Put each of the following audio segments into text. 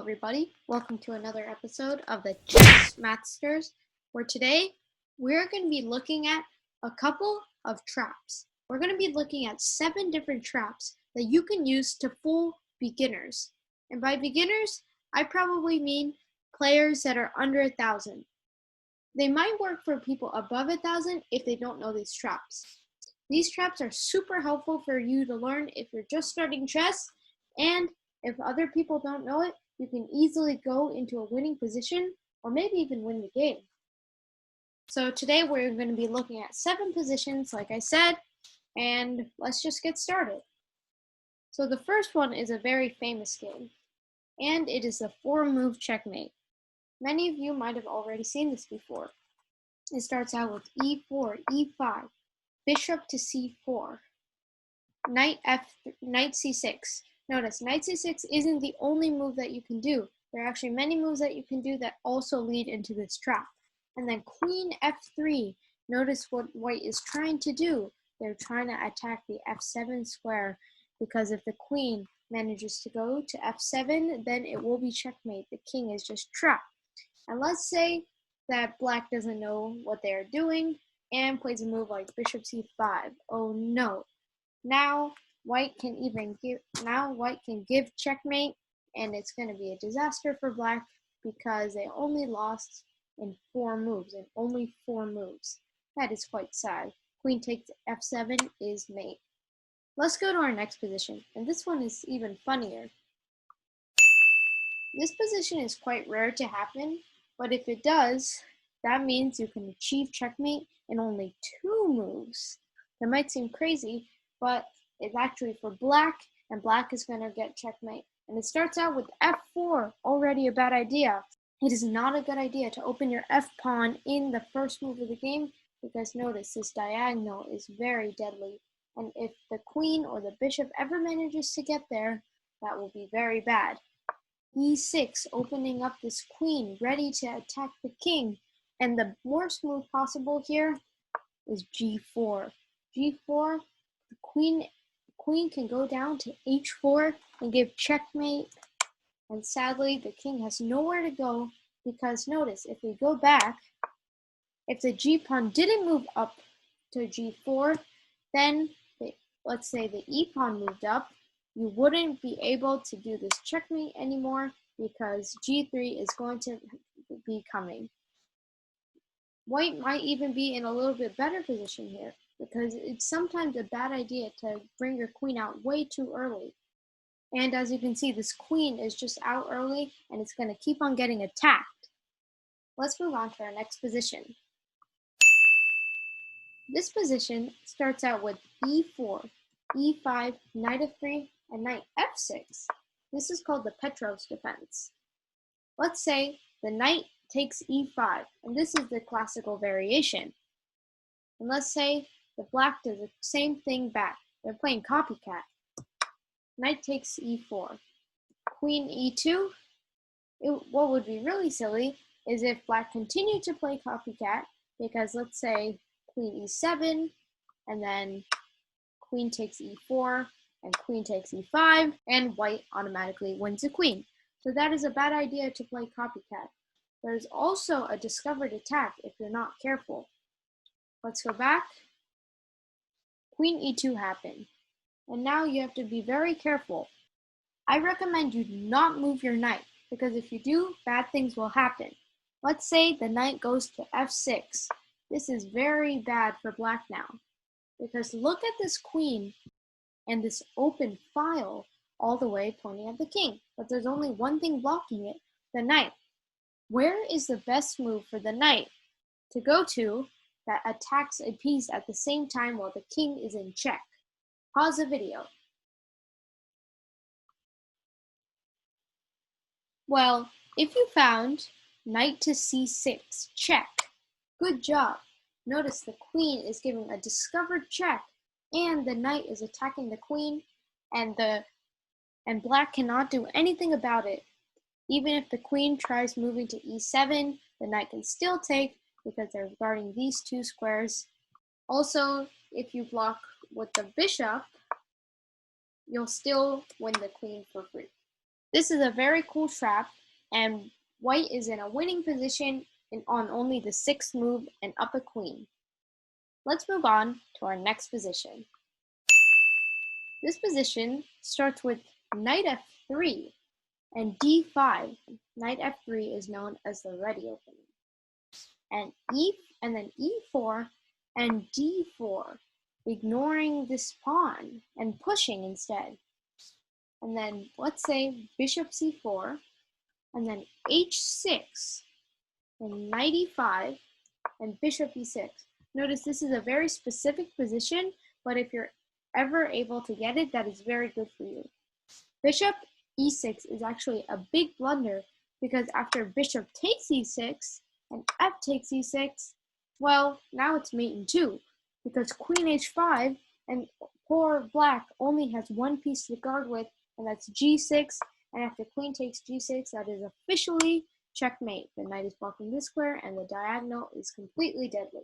everybody, welcome to another episode of the Chess Mathsters, where today we're going to be looking at a couple of traps. We're going to be looking at 7 different traps that you can use to fool beginners. And by beginners, I probably mean players that are under 1,000. They might work for people above 1,000 if they don't know these traps. These traps are super helpful for you to learn if you're just starting chess, and if other people don't know it, you can easily go into a winning position or maybe even win the game. So today we're going to be looking at 7 positions, like I said, and let's just get started. So the first one is a very famous game, and it is the 4-move checkmate. Many of you might have already seen this before. It starts out with e4, e5, bishop to c4, knight c6. Notice, knight c6 isn't the only move that you can do. There are actually many moves that you can do that also lead into this trap. And then queen f3. Notice what white is trying to do. They're trying to attack the f7 square, because if the queen manages to go to f7, then it will be checkmate. The king is just trapped. And let's say that black doesn't know what they're doing and plays a move like bishop c5. Oh no. Now white can give checkmate, and it's going to be a disaster for black because they only lost in 4 moves, and only 4 moves. That is quite sad. Queen takes f7 is mate. Let's go to our next position, and this one is even funnier. This position is quite rare to happen, but if it does, that means you can achieve checkmate in only 2 moves. That might seem crazy, but it's actually for black, and black is going to get checkmate. And it starts out with f4, already a bad idea. It is not a good idea to open your f-pawn in the first move of the game, because notice this diagonal is very deadly. And if the queen or the bishop ever manages to get there, that will be very bad. e6, opening up this queen, ready to attack the king. And the worst move possible here is g4. g4, the queen can go down to h4 and give checkmate, and sadly the king has nowhere to go, because notice, if we go back, if the g-pawn didn't move up to g4, then let's say the e-pawn moved up, you wouldn't be able to do this checkmate anymore, because g3 is going to be coming. White might even be in a little bit better position here, because it's sometimes a bad idea to bring your queen out way too early. And as you can see, this queen is just out early, and it's going to keep on getting attacked. Let's move on to our next position. This position starts out with e4, e5, knight f3, and knight f6. This is called the Petrov's defense. Let's say the knight takes e5, and this is the classical variation. And let's say the black does the same thing back. They're playing copycat. Knight takes e4. Queen e2. What would be really silly is if black continued to play copycat, because let's say queen e7, and then queen takes e4, and queen takes e5, and white automatically wins the queen. So that is a bad idea to play copycat. There's also a discovered attack if you're not careful. Let's go back. Queen e2 happened, and now you have to be very careful. I recommend you not move your knight, because if you do, bad things will happen. Let's say the knight goes to f6. This is very bad for black now, because look at this queen and this open file all the way pointing at the king, but there's only one thing blocking it, the knight. Where is the best move for the knight to go to that attacks a piece at the same time while the king is in check? Pause the video. Well, if you found knight to c6, check. Good job. Notice the queen is giving a discovered check, and the knight is attacking the queen, and black cannot do anything about it. Even if the queen tries moving to e7, the knight can still take, because they're guarding these 2 squares. Also, if you block with the bishop, you'll still win the queen for free. This is a very cool trap, and white is in a winning position on only the 6th move and up a queen. Let's move on to our next position. This position starts with knight f3 and d5. Knight f3 is known as the Réti Opening. And then e4 and d4, ignoring this pawn and pushing instead. And then let's say bishop c4, and then h6, and knight e5, and bishop e6. Notice this is a very specific position, but if you're ever able to get it, that is very good for you. Bishop e6 is actually a big blunder, because after bishop takes e6 and f takes e6, well, now it's mate in 2, because queen h5, and poor black only has one piece to guard with, and that's g6, and after queen takes g6, that is officially checkmate. The knight is blocking this square, and the diagonal is completely deadly.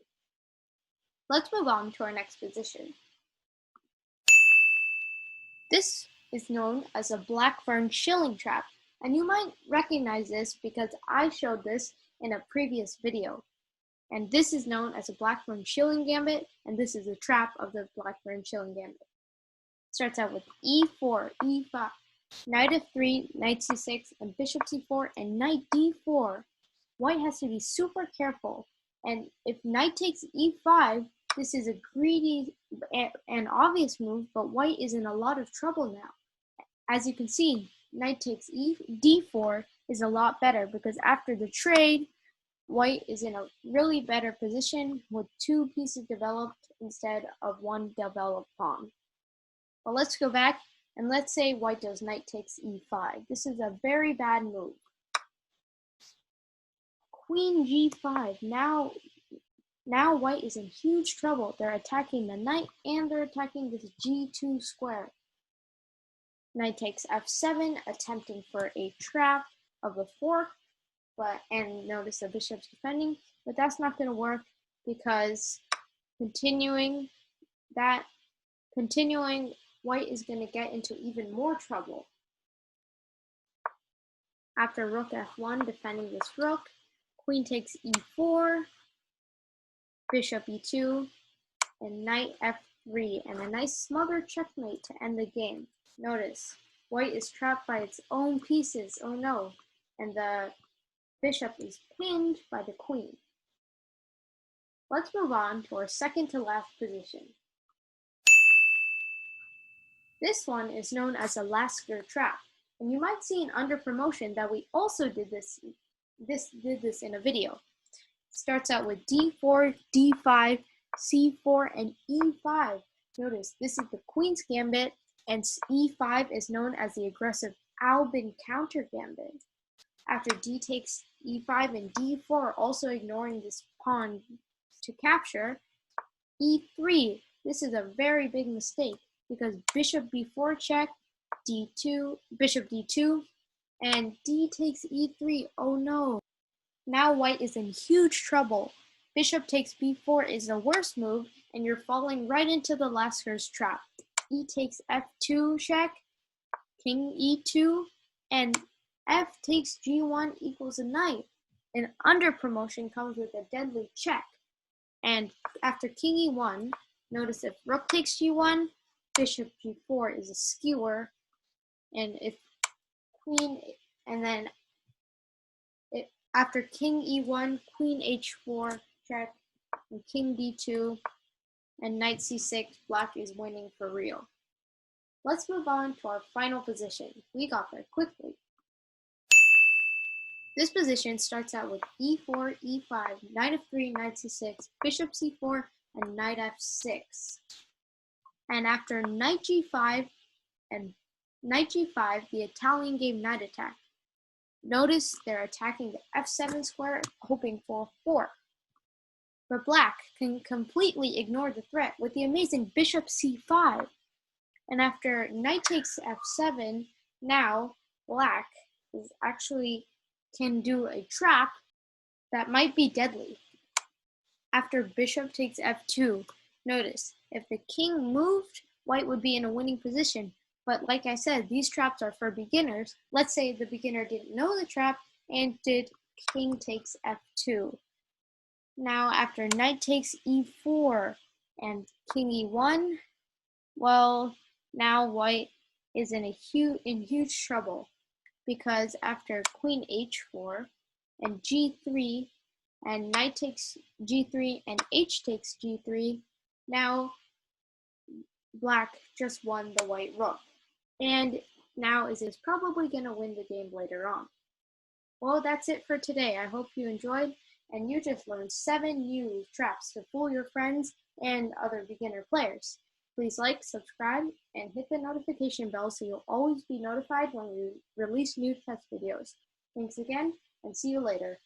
Let's move on to our next position. This is known as a Blackburn shilling trap, and you might recognize this because I showed this in a previous video. And this is known as a Blackburn shilling gambit, and this is a trap of the Blackburn shilling gambit. It starts out with e4, e5, knight f3, knight c6, and bishop c4, and knight d4. White has to be super careful, and if knight takes e5, this is a greedy and obvious move, but white is in a lot of trouble now. As you can see, knight takes d4 is a lot better, because after the trade, white is in a really better position with 2 pieces developed instead of 1 developed pawn. But let's go back, and let's say white does knight takes e5. This is a very bad move. Queen g5. Now white is in huge trouble. They're attacking the knight, and they're attacking this g2 square. Knight takes f7, attempting for a trap of a fork, and notice the bishop's defending, but that's not going to work, because continuing, white is going to get into even more trouble. After rook f1, defending this rook, queen takes e4, bishop e2, and knight f3, and a nice smothered checkmate to end the game. Notice, white is trapped by its own pieces, oh no, and the bishop is pinned by the queen. Let's move on to our second to last position. This one is known as a Lasker trap, and you might see under promotion that we also did this in a video. It starts out with d4, d5, c4, and e5. Notice this is the Queen's Gambit, and e5 is known as the aggressive Albin Countergambit. After d takes e5 and d4, also ignoring this pawn to capture, e3. This is a very big mistake, because bishop b4 check, d2, bishop d2, and d takes e3. Oh no. Now white is in huge trouble. Bishop takes b4 is the worst move, and you're falling right into the Lasker's trap. E takes f2 check, king e2, and f takes g1 equals a knight. And under promotion comes with a deadly check. And after king e1, notice if rook takes g1, bishop g4 is a skewer. And if queen, and then after king e1, queen h4 check, and king d2, and knight c6, black is winning for real. Let's move on to our final position. We got there quickly. This position starts out with e4, e5, knight f3, knight c6, bishop c4, and knight f6. And after knight g5, the Italian game knight attack. Notice they're attacking the f7 square, hoping for a fork. But black can completely ignore the threat with the amazing bishop c5. And after knight takes f7, now black is actually can do a trap that might be deadly. After bishop takes f2, notice, if the king moved, white would be in a winning position, But like I said, these traps are for beginners. Let's say the beginner didn't know the trap and did king takes f2. Now after knight takes e4 and king e1, well, now white is in huge trouble, because after queen h4 and g3 and knight takes g3 and h takes g3, now black just won the white rook, and now is probably going to win the game later on. Well, that's it for today. I hope you enjoyed, and you just learned 7 new traps to fool your friends and other beginner players. Please like, subscribe, and hit the notification bell so you'll always be notified when we release new test videos. Thanks again, and see you later.